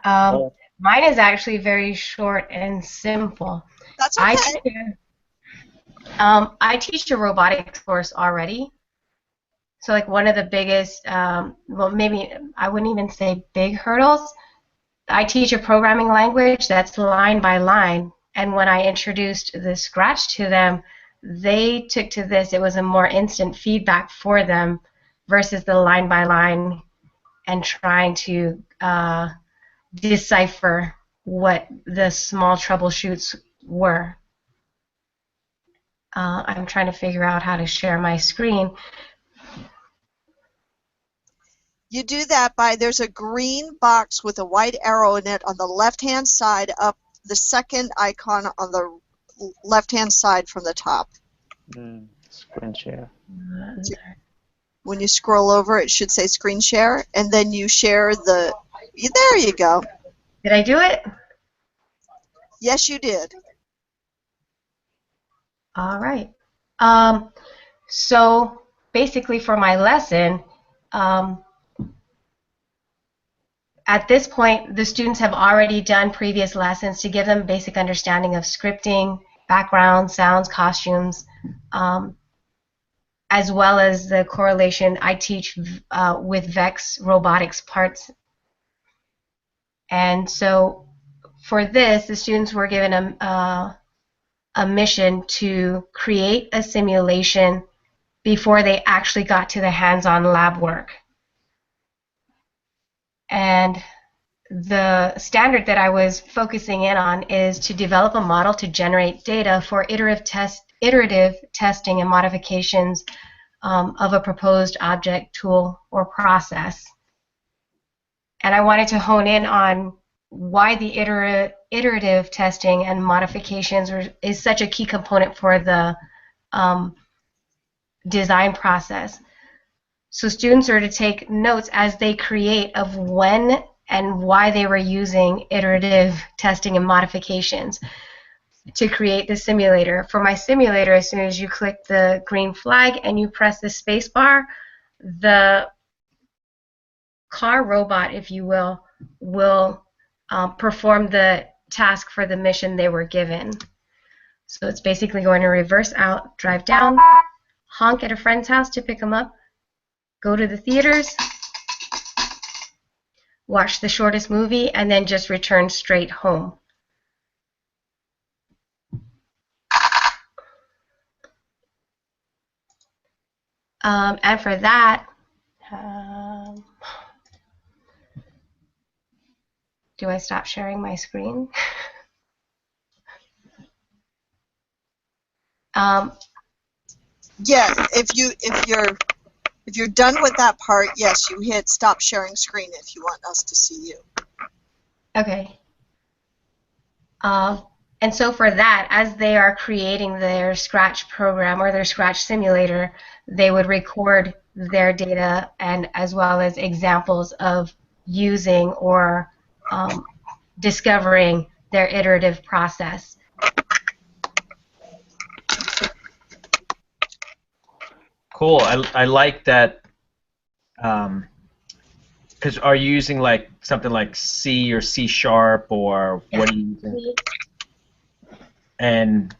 Um, Oh, Mine is actually very short and simple. That's I okay. teach I teach a robotics course already. So like one of the biggest, well, maybe I wouldn't even say big hurdles. I teach a programming language that's line by line, and when I introduced the Scratch to them, they took to this. It was a more instant feedback for them versus the line by line and trying to decipher what the small troubleshoots were. I'm trying to figure out how to share my screen. You do that by, there's a green box with a white arrow in it on the left-hand side up the second icon on the left-hand side from the top. screen share. When you scroll over, it should say screen share, and then you share the, there you go. Did I do it? Yes, you did. All right. So basically for my lesson, at this point, the students have already done previous lessons to give them a basic understanding of scripting, background, sounds, costumes, as well as the correlation I teach with VEX robotics parts. And so for this, the students were given a mission to create a simulation before they actually got to the hands-on lab work. And the standard that I was focusing in on is to develop a model to generate data for iterative testing and modifications of a proposed object, tool, or process. And I wanted to hone in on why the iterative testing and modifications is such a key component for the design process. So students are to take notes as they create of when and why they were using iterative testing and modifications to create the simulator. For my simulator, as soon as you click the green flag and you press the space bar, the car robot, if you will perform the task for the mission they were given. So it's basically going to reverse out, drive down, honk at a friend's house to pick them up, go to the theaters, watch the shortest movie, and then just return straight home. And for that, do I stop sharing my screen? Yeah, if you're done with that part, yes, you hit stop sharing screen if you want us to see you. Okay. And so for that, as they are creating their Scratch program or their Scratch simulator, they would record their data and as well as examples of using or discovering their iterative process. Cool. I like that. Because are you using like something like C or C sharp, or what are you using? And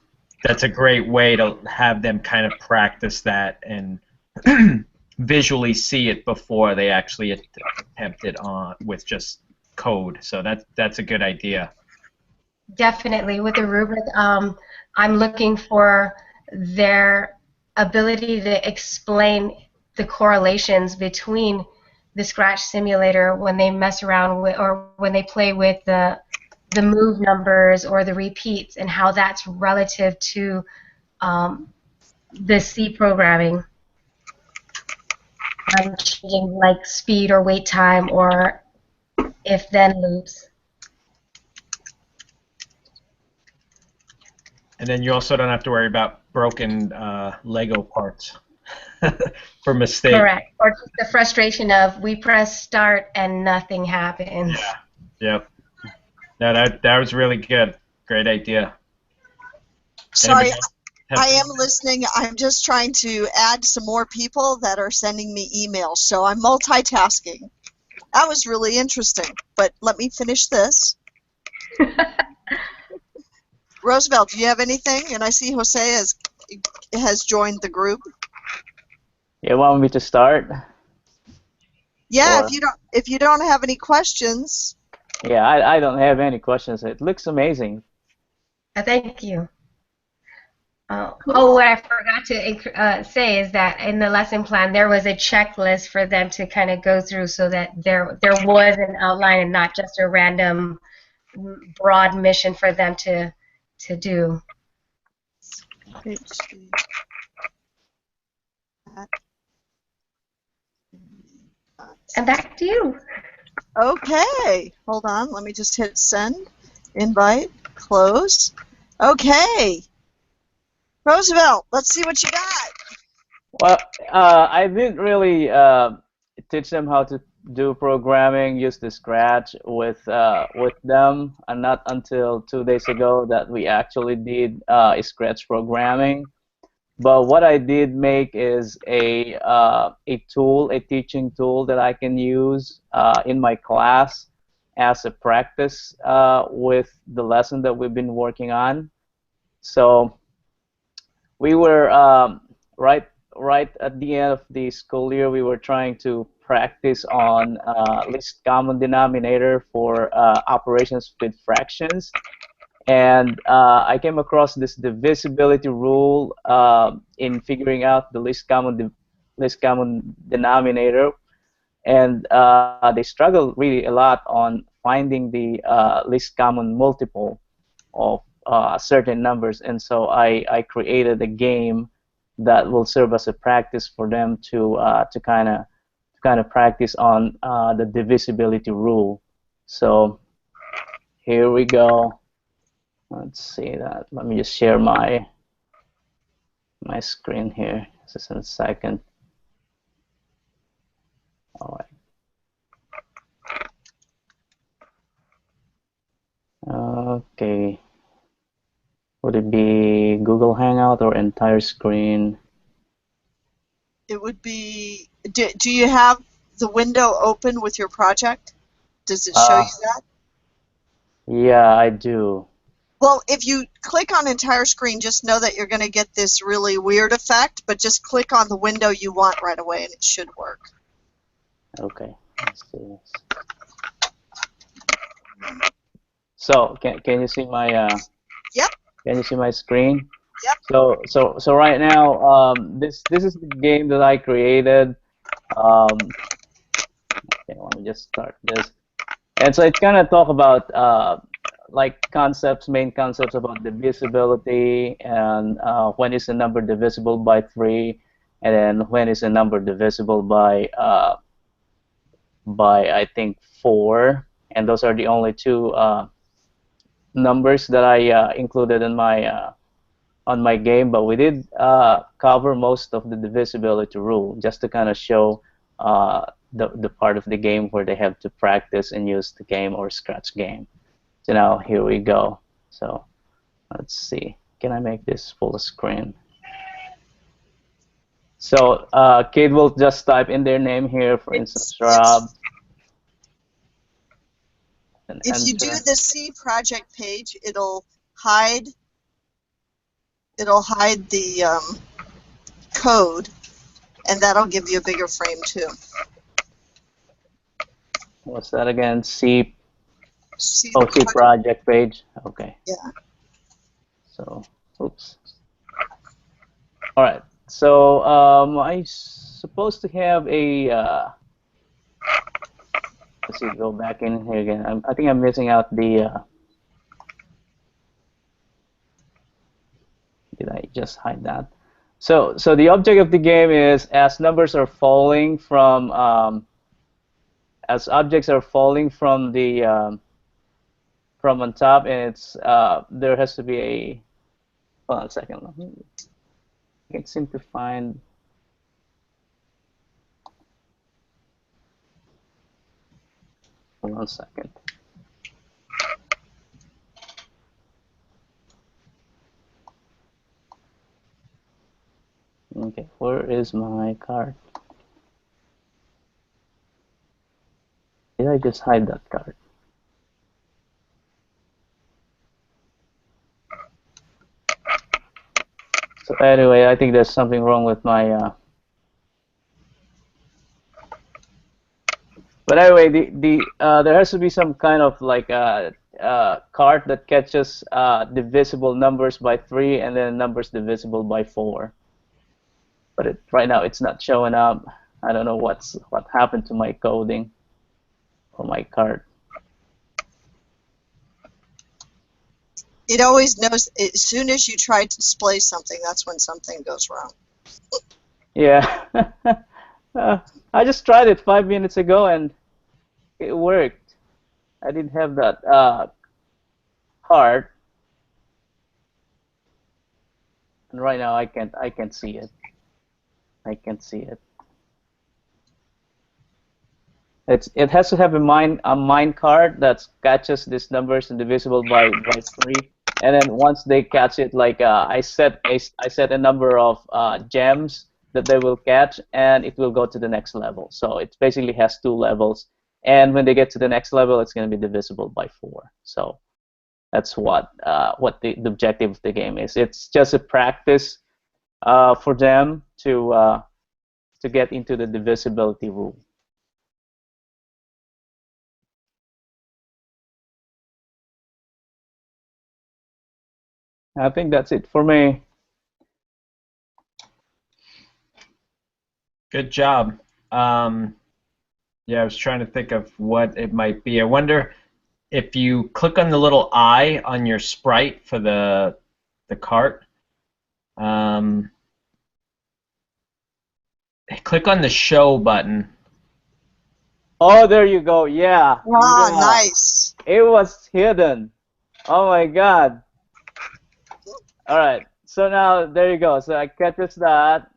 that's a great way to have them kind of practice that and visually see it before they actually attempt it on with just code. So that's a good idea. Definitely. With the rubric, I'm looking for their ability to explain the correlations between the Scratch simulator when they mess around with or when they play with the move numbers or the repeats and how that's relative to the C programming. I'm changing like speed or wait time or if then loops. And then you also don't have to worry about broken Lego parts for mistakes. Correct. Or just the frustration of we press start and nothing happens. Yeah. Yep. No, that was really good. Great idea. Sorry, I am listening. I'm just trying to add some more people that are sending me emails, so I'm multitasking. That was really interesting. But let me finish this. Roosevelt, do you have anything? And I see Jose has joined the group. You want me to start? Yeah, Or if you don't have any questions. yeah, I don't have any questions. It looks amazing. Thank you. Cool. Oh, what I forgot to say is that in the lesson plan there was a checklist for them to kind of go through, so that there was an outline and not just a random broad mission for them to do. And back to you. Okay, hold on. Let me just hit send, invite, close. Okay, Roosevelt, let's see what you got. Well, I didn't really teach them how to do programming, use the Scratch with them, and not until 2 days ago that we actually did Scratch programming. But what I did make is a tool, a teaching tool that I can use in my class as a practice with the lesson that we've been working on. So we were right at the end of the school year. We were trying to practice on least common denominator for operations with fractions, and I came across this divisibility rule in figuring out the least common denominator, and they struggle really a lot on finding the least common multiple of certain numbers, and so I created a game that will serve as a practice for them to kind of practice on the divisibility rule. So here we go. Let's see that. Let me just share my screen here. Just in a second. All right. Okay. Would it be Google Hangout or entire screen? It would be, do you have the window open with your project? Does it show you that? Yeah, I do. Well, if you click on entire screen, just know that you're going to get this really weird effect, but just click on the window you want right away and it should work. Okay. Let's see this. So can you see my Yep. can you see my screen? Yep. So right now this is the game that I created. Okay, let me just start this. And so it's gonna talk about like main concepts about divisibility, and when is a number divisible by 3, and then when is a number divisible by I think 4, and those are the only two numbers that I included in my on my game. But we did cover most of the divisibility rule just to kind of show the part of the game where they have to practice and use the game or Scratch game. So now here we go. So let's see. Can I make this full screen? So kid will just type in their name here, for instance, Rob. If you do the C project page, it'll hide the code, and that'll give you a bigger frame too. What's that again? C C project page. Okay. Yeah. So, oops. All right. So I'm supposed to have a. Let's see. Go back in here again. I think I'm missing out the. Did I just hide that? So the object of the game is as numbers are falling from as objects are falling from the from on top, and it's there has to be a. Hold on a second. I can't seem to find. Hold on a second. Okay, where is my card? Did I just hide that card? So anyway, I think there's something wrong with my. But anyway, there has to be some kind of like card that catches divisible numbers by 3 and then numbers divisible by 4. But right now it's not showing up. I don't know what happened to my coding for my card. It always knows as soon as you try to display something, that's when something goes wrong. Yeah. I just tried it 5 minutes ago and it worked. I didn't have that card, and right now I can't see it. I can't see it. It has to have a mine card that catches these numbers and divisible by 3, and then once they catch it, like I set a number of gems that they will catch, and it will go to the next level. So it basically has 2 levels, and when they get to the next level, it's going to be divisible by 4. So that's what the objective of the game is. It's just a practice for them to get into the divisibility rule. I think that's it for me. Good job. Yeah, I was trying to think of what it might be. I wonder if you click on the little eye on your sprite for the cart. Click on the show button. Oh, there you go. Yeah. Ah, Yeah. nice. It was hidden. Oh my God. All right. So now there you go. So I catches that.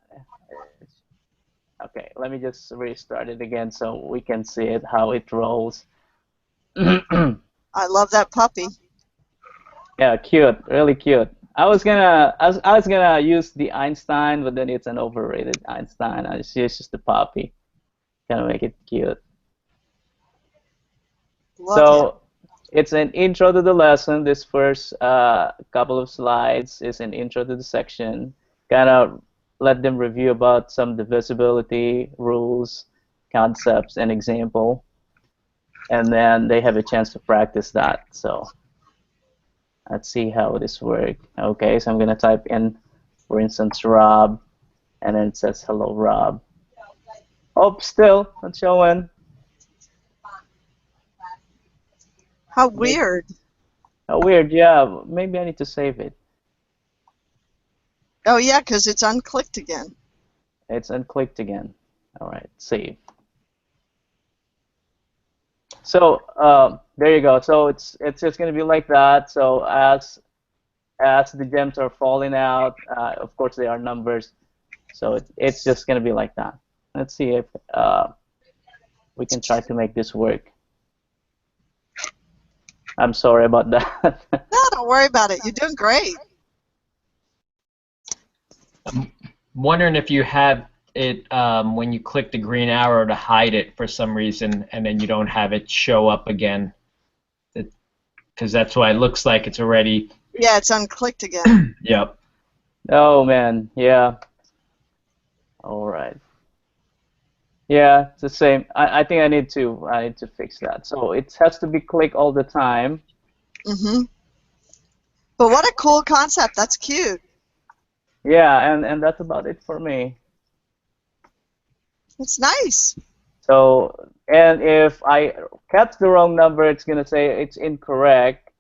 Okay, let me just restart it again so we can see it how it rolls. I love that puppy. Yeah, cute, really cute. I was gonna use the Einstein, but then it's an overrated Einstein. I just use just the puppy. Gonna make it cute. Love So it's an intro to the lesson. This first couple of slides is an intro to the section. Kind of let them review about some divisibility rules, concepts, and example, and then they have a chance to practice that. So let's see how this works. Okay, so I'm gonna type in, for instance, Rob, and then it says hello, Rob. Oh, still not showing. How weird. Oh, weird. Yeah, maybe I need to save it. Oh, yeah, because it's unclicked again. It's unclicked again. All right, save. So there you go. So it's just going to be like that. So as the gems are falling out, of course they are numbers. So it's just going to be like that. Let's see if we can try to make this work. I'm sorry about that. No, don't worry about it. You're doing great. I'm wondering if you have it when you click the green arrow to hide it for some reason, and then you don't have it show up again. Because that's why it looks like it's already. Yeah, it's unclicked again. Yep. Oh man, yeah. All right. Yeah, it's the same. I think I need to fix that. So it has to be clicked all the time. Mm-hmm. But what a cool concept. That's cute. Yeah, and that's about it for me. It's nice. So, and if I catch the wrong number, it's gonna say it's incorrect.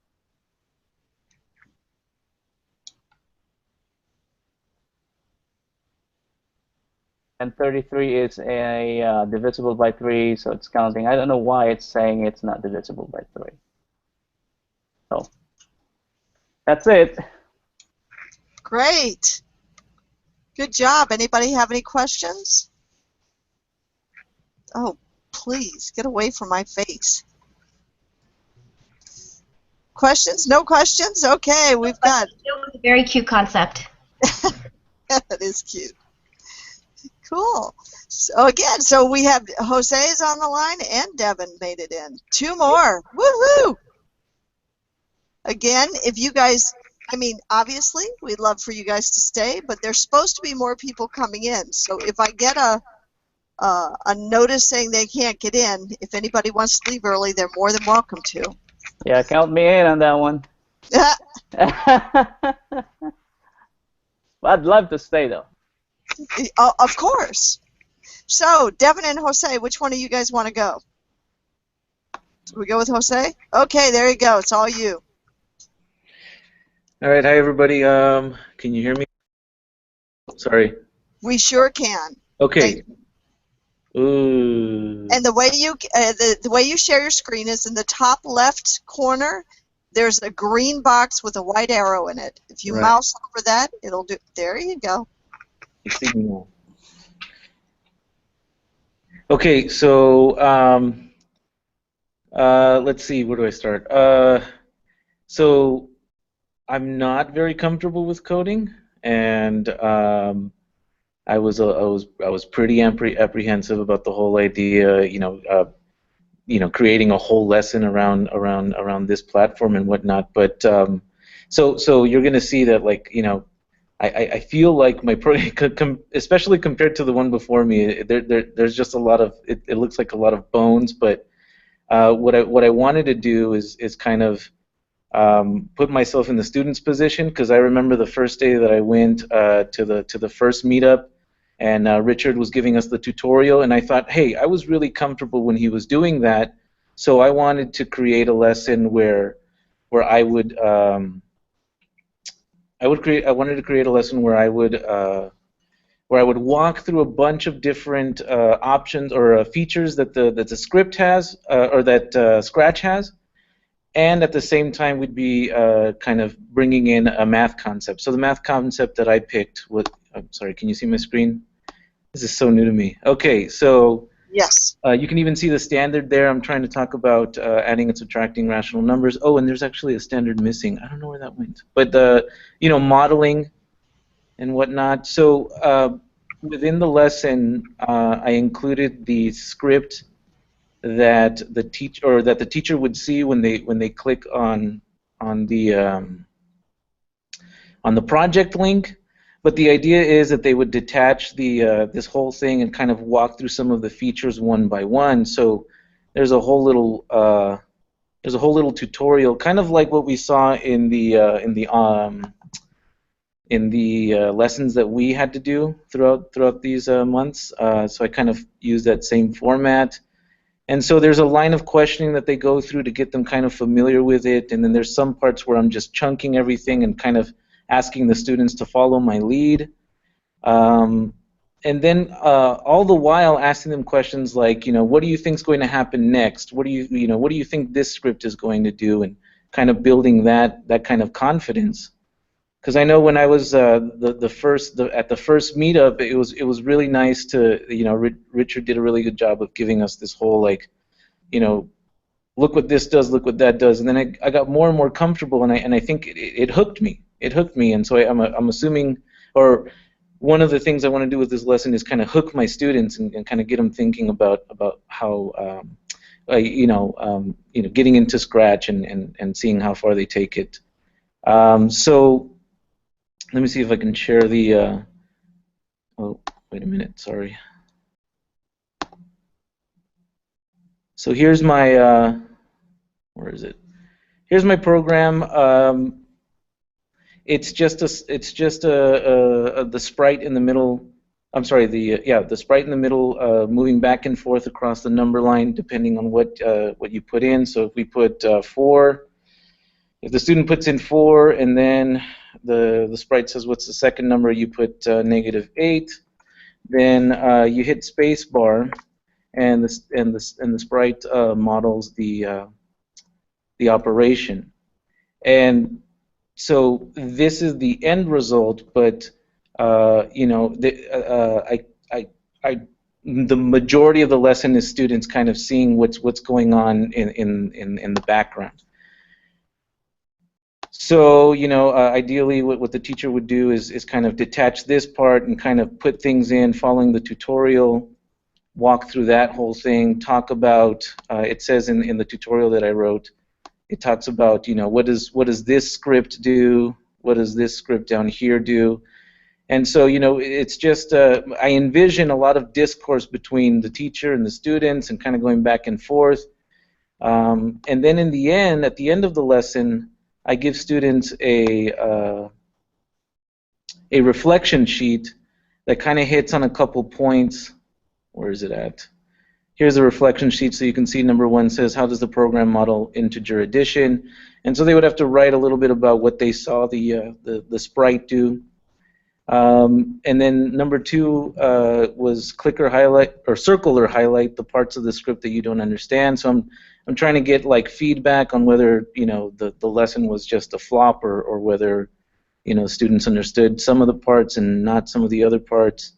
And 33 is a divisible by 3, so it's counting. I don't know why it's saying it's not divisible by 3. So that's it. Great. Good job. Anybody have any questions? Oh, please, get away from my face. Questions? No questions? Okay, we've got... It was a very cute concept. That is cute. Cool. So again, so we have Jose's on the line and Devin made it in. Two more. Woohoo! Again, if you guys, I mean, obviously, we'd love for you guys to stay, but there's supposed to be more people coming in. So if I get a notice saying they can't get in, if anybody wants to leave early, they're more than welcome to. Yeah, count me in on that one. I'd love to stay though. Of course. So, Devin and Jose, which one of you guys want to go? Do we go with Jose? Okay, there you go. It's all you. All right, hi everybody. Can you hear me? Sorry. We sure can. Okay. Ooh. And the way you the way you share your screen is in the top left corner. There's a green box with a white arrow in it. If you mouse over that, it'll do. There you go. Okay, so let's see. Where do I start? So I'm not very comfortable with coding, and I was pretty apprehensive about the whole idea. Creating a whole lesson around this platform and whatnot. But so you're gonna see that, like, I feel like my program, especially compared to the one before me, there's just a lot of it looks like a lot of bones. But what I wanted to do is kind of put myself in the student's position, because I remember the first day that I went to the first meetup, and Richard was giving us the tutorial, and I thought, hey, I was really comfortable when he was doing that, so I wanted to create a lesson where I wanted to create a lesson where I would walk through a bunch of different options or features that the script has, or that Scratch has, and at the same time we'd be kind of bringing in a math concept. So the math concept that I picked was, I'm sorry, can you see my screen? This is so new to me. Okay, so yes, you can even see the standard there. I'm trying to talk about adding and subtracting rational numbers. Oh, and there's actually a standard missing. I don't know where that went. But modeling and whatnot. So within the lesson, I included the script that the teacher would see when they click on the project link. But the idea is that they would detach this whole thing and kind of walk through some of the features one by one. So there's a whole little tutorial, kind of like what we saw in the lessons that we had to do throughout these months. So I kind of used that same format. And so there's a line of questioning that they go through to get them kind of familiar with it, and then there's some parts where I'm just chunking everything and kind of asking the students to follow my lead. And then all the while asking them questions like, what do you think is going to happen next? What do you think this script is going to do? And kind of building that kind of confidence. Because I know when I was at the first meetup, it was really nice to, Richard did a really good job of giving us this whole, like, look what this does, look what that does, and then I got more and more comfortable, and I think it hooked me. It hooked me, and so I'm assuming, or one of the things I want to do with this lesson is kind of hook my students and kind of get them thinking about how getting into Scratch and seeing how far they take it. So let me see if I can share the. Oh, wait a minute. Sorry. So here's my. Where is it? Here's my program. It's just the sprite in the middle. I'm sorry. The sprite in the middle, moving back and forth across the number line, depending on what you put in. So if we put 4. If the student puts in 4 and then the sprite says what's the second number, you put -8. Then you hit space bar, and the sprite models the operation. And so this is the end result, but the majority of the lesson is students kind of seeing what's going on in the background. So, ideally what the teacher would do is kind of detach this part and kind of put things in following the tutorial, walk through that whole thing, talk about, it says in the tutorial that I wrote, it talks about, what does this script do? What does this script down here do? And so, it's just, I envision a lot of discourse between the teacher and the students and kind of going back and forth. And then in the end, at the end of the lesson, I give students a reflection sheet that kind of hits on a couple points. Where is it at? Here's a reflection sheet, so you can see number 1 says, how does the program model integer addition? And so they would have to write a little bit about what they saw the sprite do. And then number 2 was click or highlight, or circle or highlight the parts of the script that you don't understand. So I'm trying to get like feedback on whether the lesson was just a flop, or whether students understood some of the parts and not some of the other parts.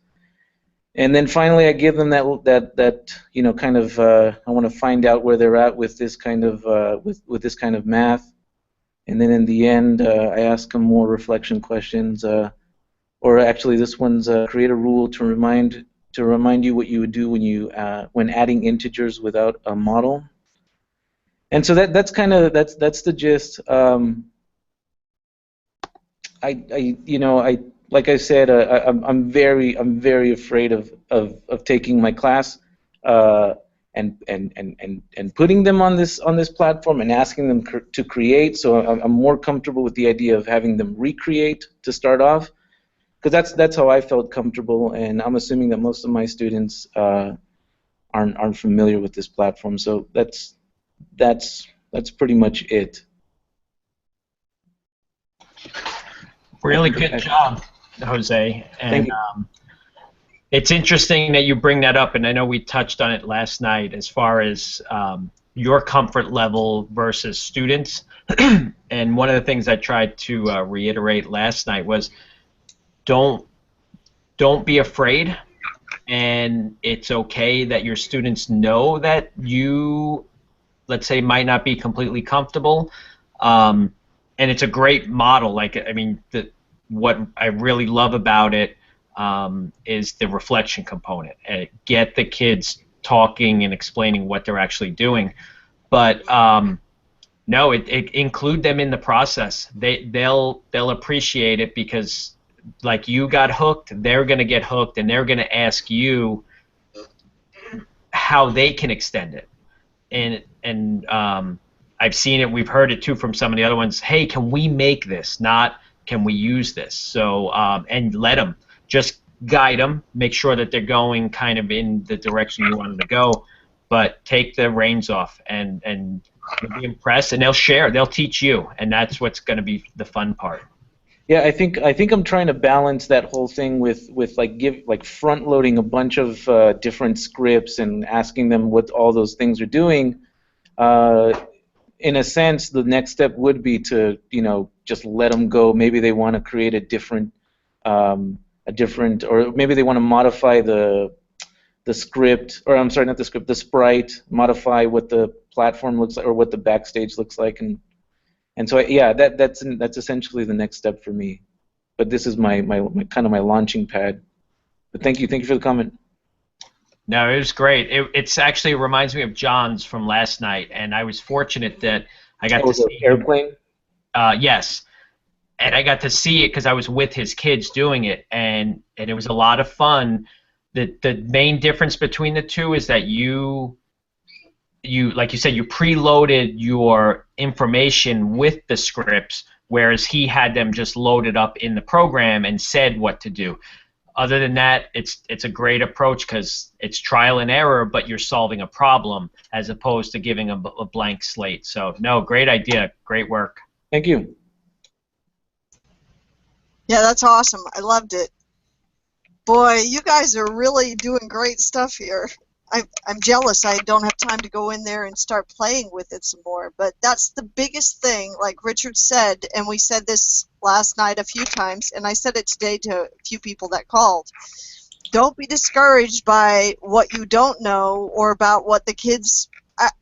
And then finally, I give them that kind of I want to find out where they're at with this kind of with this kind of math. And then in the end, I ask them more reflection questions. Or actually, this one's create a rule to remind you what you would do when adding integers without a model. And so that's that's the gist. Like I said, I'm very afraid of taking my class and putting them on this platform and asking them to create. So I'm more comfortable with the idea of having them recreate to start off, because that's how I felt comfortable, and I'm assuming that most of my students aren't familiar with this platform. So that's pretty much it. Really good job, Jose. And Thank you. It's interesting that you bring that up, and I know we touched on it last night as far as your comfort level versus students. And one of the things I tried to reiterate last night was don't be afraid, and it's okay that your students know that you, let's say, might not be completely comfortable. And it's a great model. Like, I mean, what I really love about it is the reflection component. Get the kids talking and explaining what they're actually doing. But no, it include them in the process. They'll appreciate it, because like you got hooked, they're going to get hooked, and they're going to ask you how they can extend it. And I've seen it, we've heard it too from some of the other ones. Hey, can we make this? Not can we use this? So and let them, just guide them, make sure that they're going kind of in the direction you want them to go, but take the reins off, and you'll be impressed, and they'll share, they'll teach you, and that's what's going to be the fun part. Yeah, I think I'm trying to balance that whole thing with like front loading a bunch of different scripts and asking them what all those things are doing. In a sense, the next step would be to just let them go. Maybe they want to create a different, or maybe they want to modify the script, or I'm sorry, not the script, the sprite, modify what the platform looks like or what the backstage looks like, and so yeah, that's essentially the next step for me. But this is my kind of my launching pad. But thank you for the comment. No, it was great. It's actually reminds me of John's from last night, and I was fortunate that I got to see airplane. Yes, and I got to see it because I was with his kids doing it, and it was a lot of fun. The main difference between the two is that you like you said, you preloaded your information with the scripts, whereas he had them just loaded up in the program and said what to do. Other than that, it's a great approach because it's trial and error, but you're solving a problem as opposed to giving a blank slate. So, no, great idea. Great work. Thank you. Yeah, that's awesome. I loved it. Boy, you guys are really doing great stuff here. I'm jealous I don't have time to go in there and start playing with it some more. But that's the biggest thing, like Richard said, and we said this last night a few times, and I said it today to a few people that called. Don't be discouraged by what you don't know or about what the kids...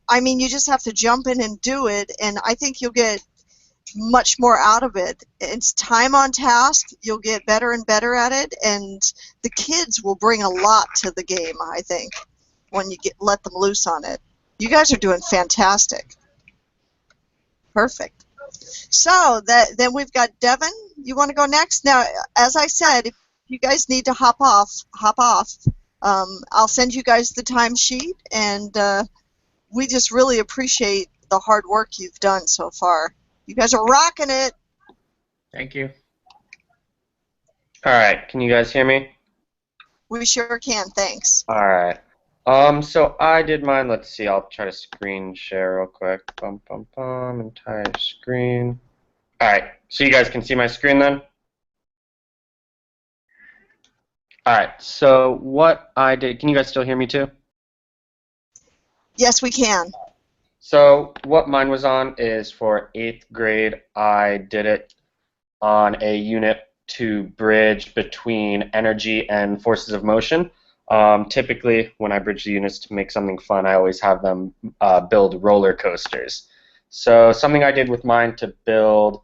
I mean, you just have to jump in and do it, and I think you'll get much more out of it. It's time on task. You'll get better and better at it, and the kids will bring a lot to the game, I think. when you let them loose on it. You guys are doing fantastic. Perfect. So then we've got Devin. You want to go next? Now, as I said, if you guys need to hop off, hop off. I'll send you guys the timesheet, and we just really appreciate the hard work you've done so far. You guys are rocking it. Thank you. All right, can you guys hear me? We sure can. Thanks. All right. So I did mine. Let's see. I'll try to screen share real quick. Bum, bum, bum. Entire screen. All right. So you guys can see my screen then? All right. So what I did, can you guys still hear me too? Yes, we can. So what mine was on is for 8th grade. I did it on a unit to bridge between energy and forces of motion. Typically, when I bridge the units to make something fun, I always have them build roller coasters. So something I did with mine to build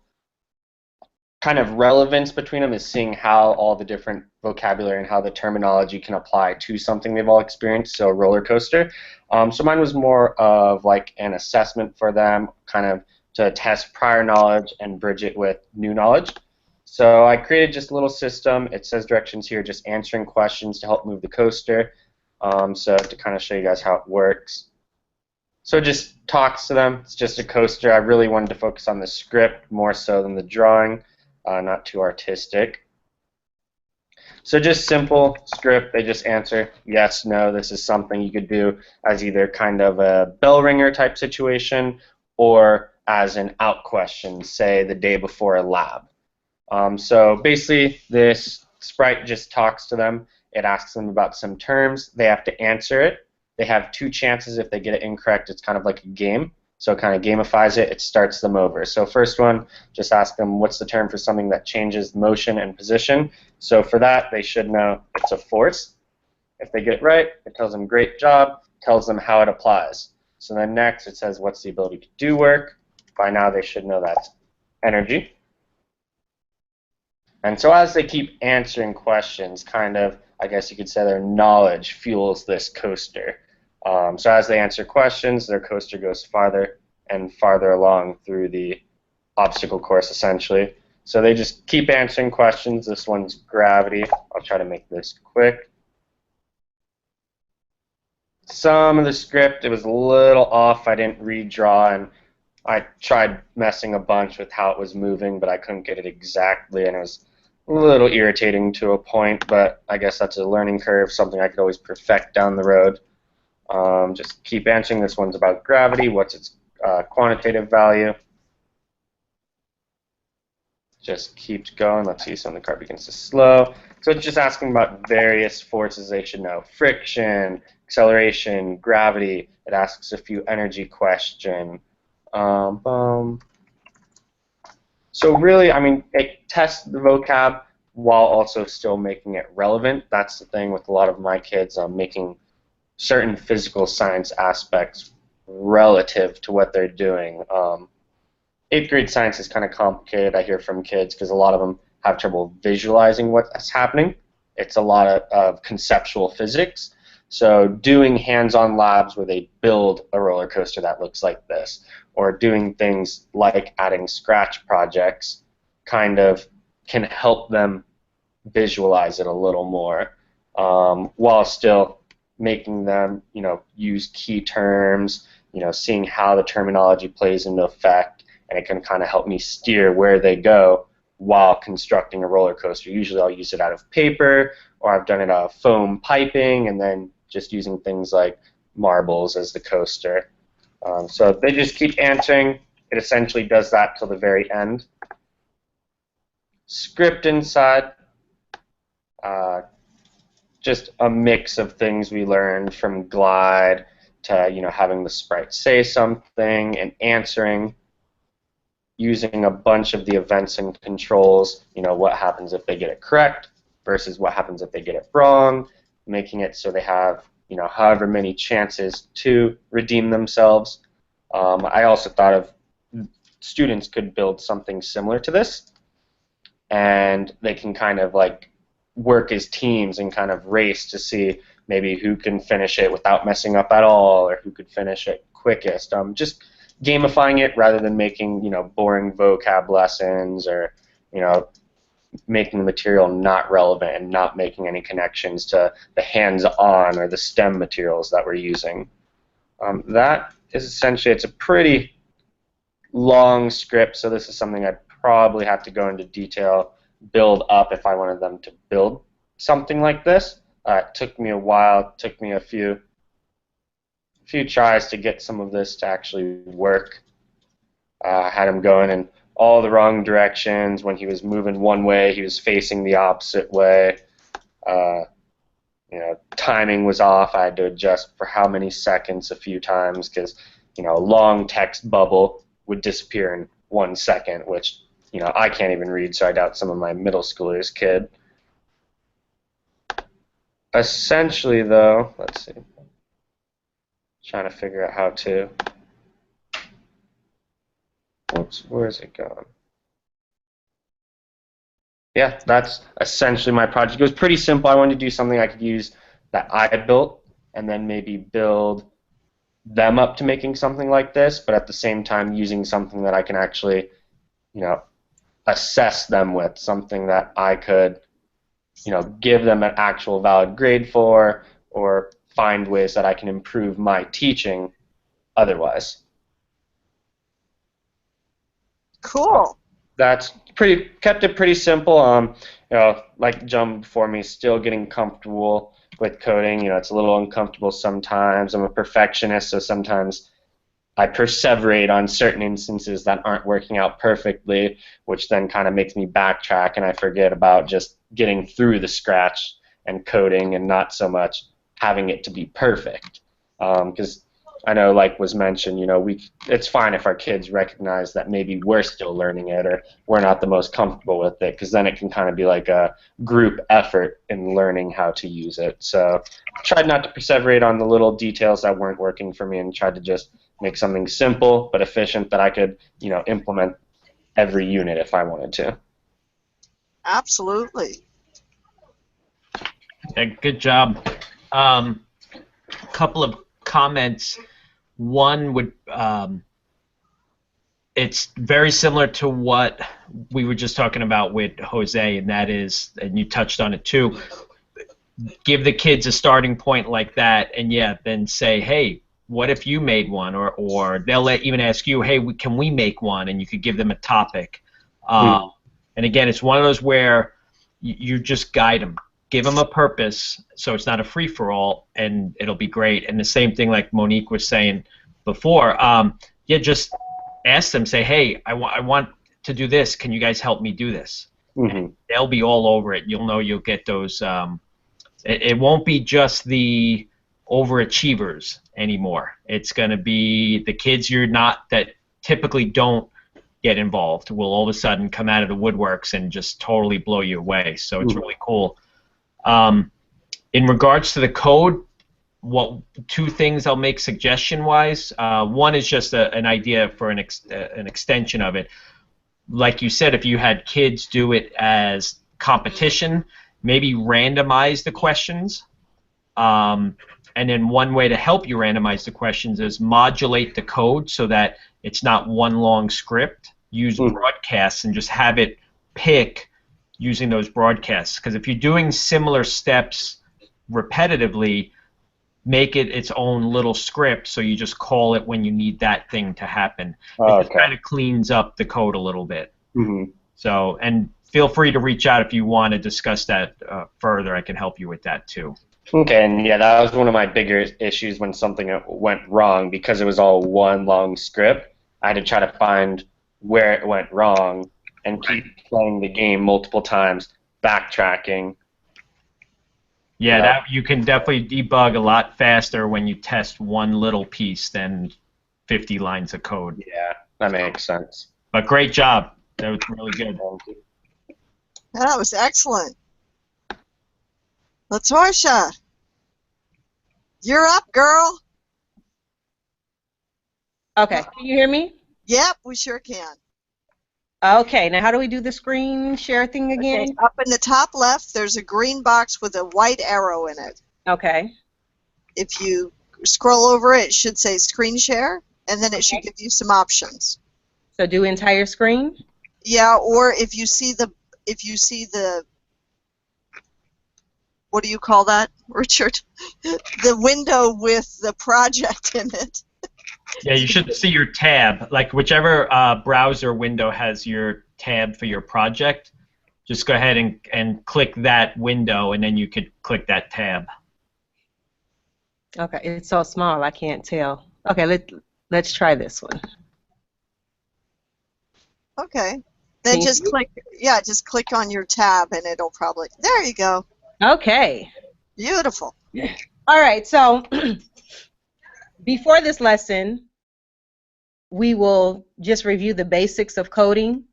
kind of relevance between them is seeing how all the different vocabulary and how the terminology can apply to something they've all experienced, so a roller coaster. So mine was more of like an assessment for them, kind of to test prior knowledge and bridge it with new knowledge. So I created just a little system. It says directions here, just answering questions to help move the coaster. So to kind of show you guys how it works. So it just talks to them. It's just a coaster. I really wanted to focus on the script more so than the drawing, not too artistic. So just simple script. They just answer yes, no. This is something you could do as either kind of a bell ringer type situation or as an out question, say the day before a lab. So basically, this sprite just talks to them. It asks them about some terms. They have to answer it. They have 2 chances. If they get it incorrect, it's kind of like a game. So it kind of gamifies it. It starts them over. So first one, just ask them what's the term for something that changes motion and position. So for that, they should know it's a force. If they get it right, it tells them great job, tells them how it applies. So then next, it says what's the ability to do work. By now, they should know that's energy. And so as they keep answering questions, kind of, I guess you could say their knowledge fuels this coaster. So as they answer questions, their coaster goes farther and farther along through the obstacle course, essentially. So they just keep answering questions. This one's gravity. I'll try to make this quick. Some of the script, it was a little off. I didn't redraw, and I tried messing a bunch with how it was moving, but I couldn't get it exactly, and it was a little irritating to a point, but I guess that's a learning curve, something I could always perfect down the road. Just keep answering. This one's about gravity. What's its quantitative value? Just keeps going. Let's see, so the car begins to slow. So it's just asking about various forces they should know. Friction, acceleration, gravity. It asks a few energy questions. So really, I mean, it tests the vocab while also still making it relevant. That's the thing with a lot of my kids, making certain physical science aspects relative to what they're doing. 8th grade science is kind of complicated, I hear from kids, because a lot of them have trouble visualizing what's happening. It's a lot of conceptual physics. So doing hands-on labs where they build a roller coaster that looks like this, or doing things like adding scratch projects, kind of can help them visualize it a little more, while still making them, use key terms, seeing how the terminology plays into effect, and it can kind of help me steer where they go while constructing a roller coaster. Usually I'll use it out of paper, or I've done it out of foam piping, and then just using things like marbles as the coaster. So they just keep answering. It essentially does that till the very end. Script inside, just a mix of things we learned from Glide to having the sprite say something and answering, using a bunch of the events and controls, what happens if they get it correct versus what happens if they get it wrong, making it so they have however many chances to redeem themselves. I also thought of students could build something similar to this, and they can kind of like work as teams and kind of race to see maybe who can finish it without messing up at all, or who could finish it quickest. Just gamifying it rather than making, boring vocab lessons, or, making the material not relevant and not making any connections to the hands-on or the STEM materials that we're using. That is essentially, it's a pretty long script, so this is something I'd probably have to go into detail, build up if I wanted them to build something like this. It took me a while, it took me a few tries to get some of this to actually work. I had him going in all the wrong directions. When he was moving one way, he was facing the opposite way. Timing was off. I had to adjust for how many seconds a few times, because a long text bubble would disappear in 1 second, which I can't even read, so I doubt some of my middle schoolers could. Essentially, though, let's see. Trying to figure out how to. Whoops, where is it going? Yeah, that's essentially my project. It was pretty simple. I wanted to do something I could use that I had built, and then maybe build them up to making something like this, but at the same time using something that I can actually, assess them with, something that I could, give them an actual valid grade for, or find ways that I can improve my teaching otherwise. Cool. That's kept it pretty simple. Like John before me, still getting comfortable with coding. It's a little uncomfortable sometimes. I'm a perfectionist, so sometimes I perseverate on certain instances that aren't working out perfectly, which then kind of makes me backtrack, and I forget about just getting through the scratch and coding, and not so much having it to be perfect. Because I know, like was mentioned, it's fine if our kids recognize that maybe we're still learning it, or we're not the most comfortable with it, because then it can kind of be like a group effort in learning how to use it. So I tried not to perseverate on the little details that weren't working for me, and tried to just make something simple but efficient that I could, implement every unit if I wanted to. Absolutely. Yeah, good job. Couple of comments. One would, it's very similar to what we were just talking about with Jose, and that is, and you touched on it too, give the kids a starting point like that, and then say, hey, what if you made one, or they'll even ask you, hey, can we make one, and you could give them a topic. And again, it's one of those where you just guide them. Give them a purpose, so it's not a free-for-all, and it'll be great. And the same thing, like Monique was saying before, just ask them, say, hey, I want to do this. Can you guys help me do this? And they'll be all over it. You'll know you'll get those. It won't be just the overachievers anymore. It's going to be the kids that typically don't get involved will all of a sudden come out of the woodworks and just totally blow you away. So it's really cool. In regards to the code, two things I'll make suggestion-wise. One is just an idea for an extension of it. Like you said, if you had kids do it as competition, maybe randomize the questions. And then one way to help you randomize the questions is modulate the code so that it's not one long script. Use broadcasts and just have it pick using those broadcasts. Because if you're doing similar steps repetitively, make it its own little script, so you just call it when you need that thing to happen. It just kind of cleans up the code a little bit. So, and feel free to reach out if you want to discuss that further. I can help you with that too. Okay, and that was one of my bigger issues when something went wrong, because it was all one long script. I had to try to find where it went wrong and keep playing the game multiple times, backtracking. Yeah, that you can definitely debug a lot faster when you test one little piece than 50 lines of code. Yeah, that makes sense. But great job. That was really good. That was excellent. LaTorsha, you're up, girl. Okay, can you hear me? Yep, we sure can. Okay, now how do we do the screen share thing again? Okay, up in the top left, there's a green box with a white arrow in it. Okay. If you scroll over it, it should say screen share, and then it should Okay. give you some options. So do entire screen? Yeah, or if you see the what do you call that, Richard? The window with the project in it. Yeah, you should see your tab, like whichever browser window has your tab for your project. Just go ahead and click that window, and then you could click that tab. Okay, it's so small I can't tell. Okay, let's try this one. Okay. Can Then you just see? just click on your tab and it'll probably, there you go. Okay. Beautiful. All right, so before this lesson, we will just review the basics of coding.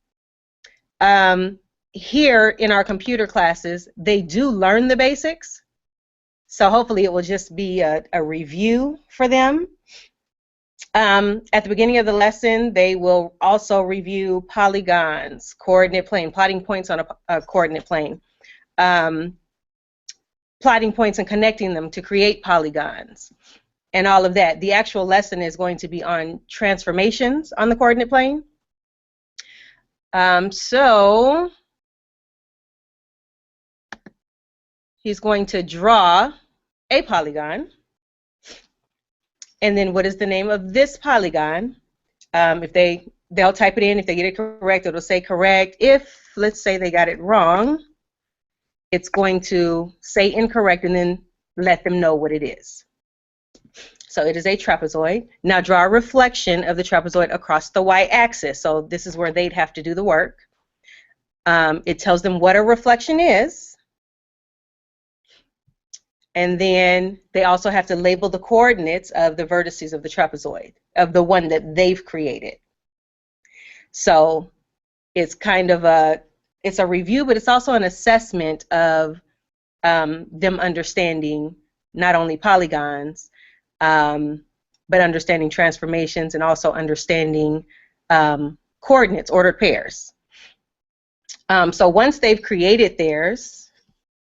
Here in our computer classes, they do learn the basics, so hopefully it will just be a review for them. At the beginning of the lesson, they will also review polygons, coordinate plane, plotting points on a coordinate plane, plotting points and connecting them to create polygons, and all of that. The actual lesson is going to be on transformations on the coordinate plane. So he's going to draw a polygon. And then what is the name of this polygon? If they'll type it in. If they get it correct, it'll say correct. If, let's say, they got it wrong, it's going to say incorrect and then let them know what it is. So it is a trapezoid. Now draw a reflection of the trapezoid across the y-axis. So this is where they'd have to do the work. It tells them what a reflection is. And then they also have to label the coordinates of the vertices of the trapezoid, of the one that they've created. So it's kind of it's a review, but it's also an assessment of them understanding not only polygons, but understanding transformations and also understanding coordinates, ordered pairs. So once they've created theirs,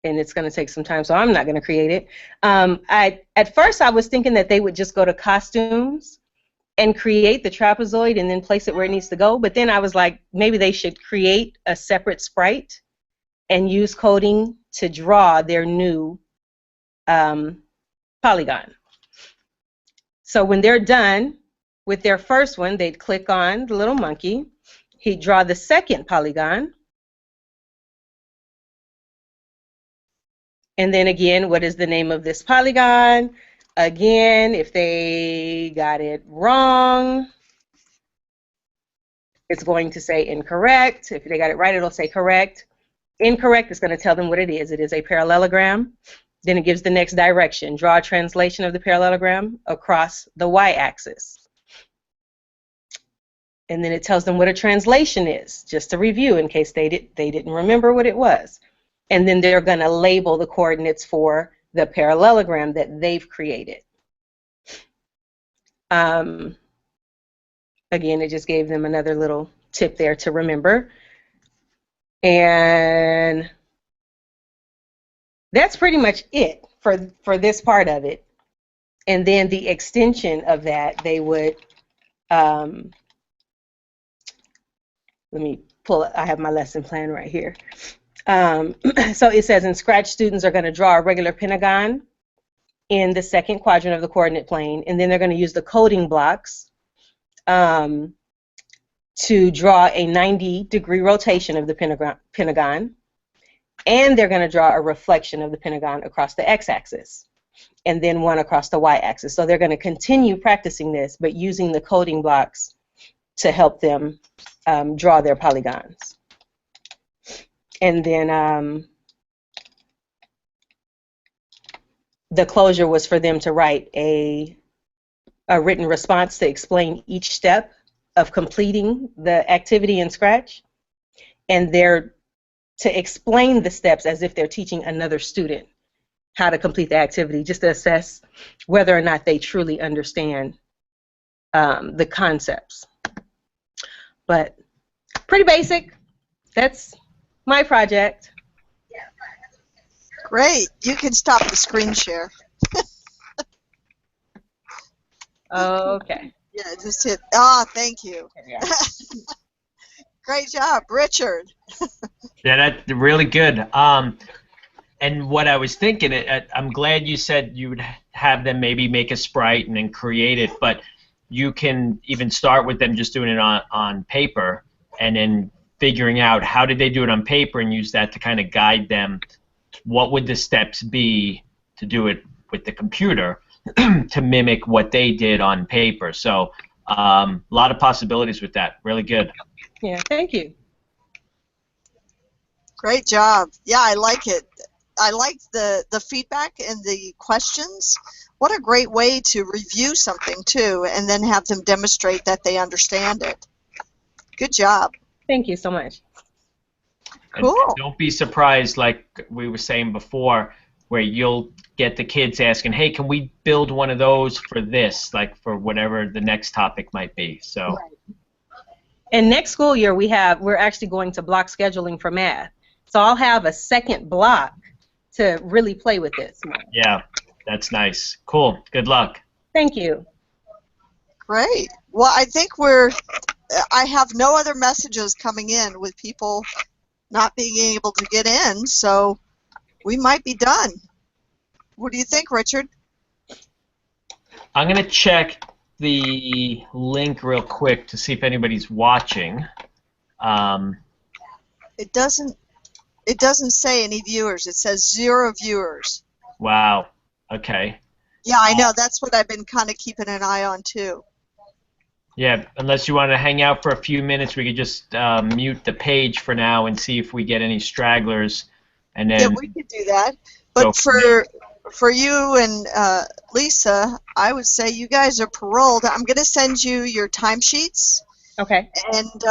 and it's going to take some time, so I'm not going to create it. At first, I was thinking that they would just go to costumes and create the trapezoid and then place it where it needs to go, but then I was like, maybe they should create a separate sprite and use coding to draw their new polygon. So when they're done with their first one, they'd click on the little monkey. He'd draw the second polygon. And then again, what is the name of this polygon? Again, if they got it wrong, it's going to say incorrect. If they got it right, it'll say correct. Incorrect is going to tell them what it is. It is a parallelogram. Then it gives the next direction. Draw a translation of the parallelogram across the y-axis. And then it tells them what a translation is, just to review in case they didn't remember what it was. And then they're going to label the coordinates for the parallelogram that they've created. Again, it just gave them another little tip there to remember. And that's pretty much it for this part of it. And then the extension of that, they would, let me pull it. I have my lesson plan right here. So it says in Scratch, students are going to draw a regular pentagon in the second quadrant of the coordinate plane, and then they're going to use the coding blocks to draw a 90-degree rotation of the pentagon, and they're going to draw a reflection of the pentagon across the x-axis, and then one across the y-axis. So they're going to continue practicing this, but using the coding blocks to help them draw their polygons. And then the closure was for them to write a written response to explain each step of completing the activity in Scratch, and they're to explain the steps as if they're teaching another student how to complete the activity, just to assess whether or not they truly understand the concepts. But pretty basic. That's my project. Great. You can stop the screen share. Okay. Yeah, just hit. Ah, thank you. Yeah. Great job, Richard. Yeah, that's really good. And what I was thinking, I'm glad you said you would have them maybe make a sprite and then create it, but you can even start with them just doing it on paper and then figuring out how did they do it on paper and use that to kind of guide them. What would the steps be to do it with the computer to mimic what they did on paper? So a lot of possibilities with that. Really good. Yeah, thank you. Great job. Yeah, I like it. I like the feedback and the questions. What a great way to review something, too, and then have them demonstrate that they understand it. Good job. Thank you so much. Cool. And don't be surprised, like we were saying before, where you'll get the kids asking, hey, can we build one of those for this, like for whatever the next topic might be. So. Right. And next school year, we're actually going to block scheduling for math. So I'll have a second block to really play with this more. Yeah, that's nice. Cool. Good luck. Thank you. Great. Well, I think I have no other messages coming in with people not being able to get in, so we might be done. What do you think, Richard? I'm going to check the link real quick to see if anybody's watching. It doesn't say any viewers. It says 0 viewers. Wow. Okay. Yeah, I know. That's what I've been kind of keeping an eye on, too. Yeah, unless you want to hang out for a few minutes, we could just mute the page for now and see if we get any stragglers. And then Yeah, we could do that. But for you and Lisa, I would say you guys are paroled. I'm going to send you your timesheets. Okay. And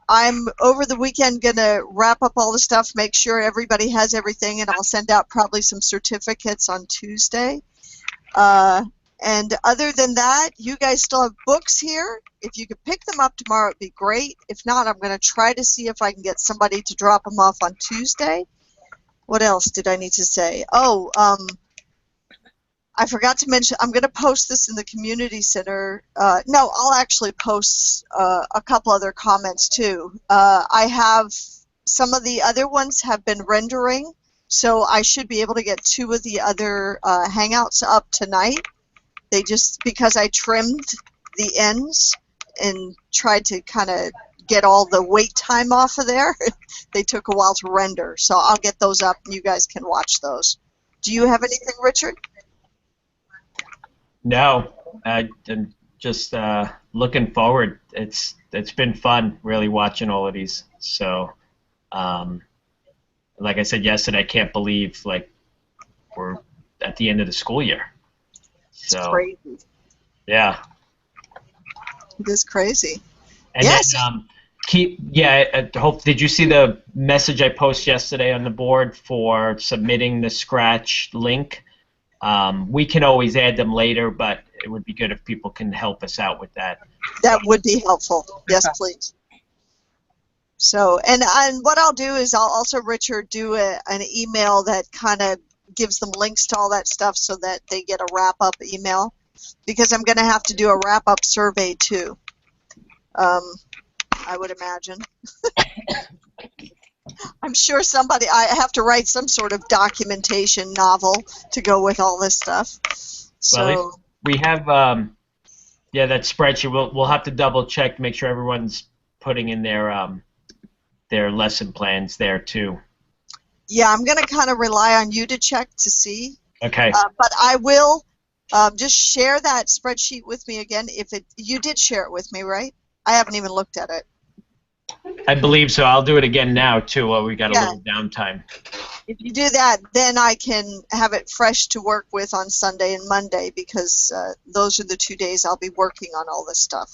I'm over the weekend going to wrap up all the stuff, make sure everybody has everything, and I'll send out probably some certificates on Tuesday. And other than that, you guys still have books here. If you could pick them up tomorrow, it'd be great. If not, I'm going to try to see if I can get somebody to drop them off on Tuesday. What else did I need to say? Oh, I forgot to mention, I'm going to post this in the community center. No, I'll actually post a couple other comments too. I have some of the other ones have been rendering, so I should be able to get 2 of the other Hangouts up tonight. They just, because I trimmed the ends and tried to kind of get all the wait time off of there, they took a while to render. So I'll get those up and you guys can watch those. Do you have anything, Richard? No, I'm just looking forward. It's been fun, really watching all of these. So, like I said yesterday, I can't believe like we're at the end of the school year. So, it's crazy. Yeah. It is crazy. And yes. Then, did you see the message I posted yesterday on the board for submitting the Scratch link? We can always add them later, but it would be good if people can help us out with that. That would be helpful. Yes, please. So, and what I'll do is I'll also, Richard, do an email that kind of gives them links to all that stuff so that they get a wrap-up email, because I'm going to have to do a wrap-up survey too, I would imagine. I'm sure I have to write some sort of documentation novel to go with all this stuff. So well, we have, that spreadsheet. We'll have to double check to make sure everyone's putting in their lesson plans there too. Yeah, I'm going to kind of rely on you to check to see. Okay. But I will just share that spreadsheet with me again. You did share it with me, right? I haven't even looked at it. I believe so. I'll do it again now too while we got a little downtime. If you do that, then I can have it fresh to work with on Sunday and Monday, because those are the 2 days I'll be working on all this stuff.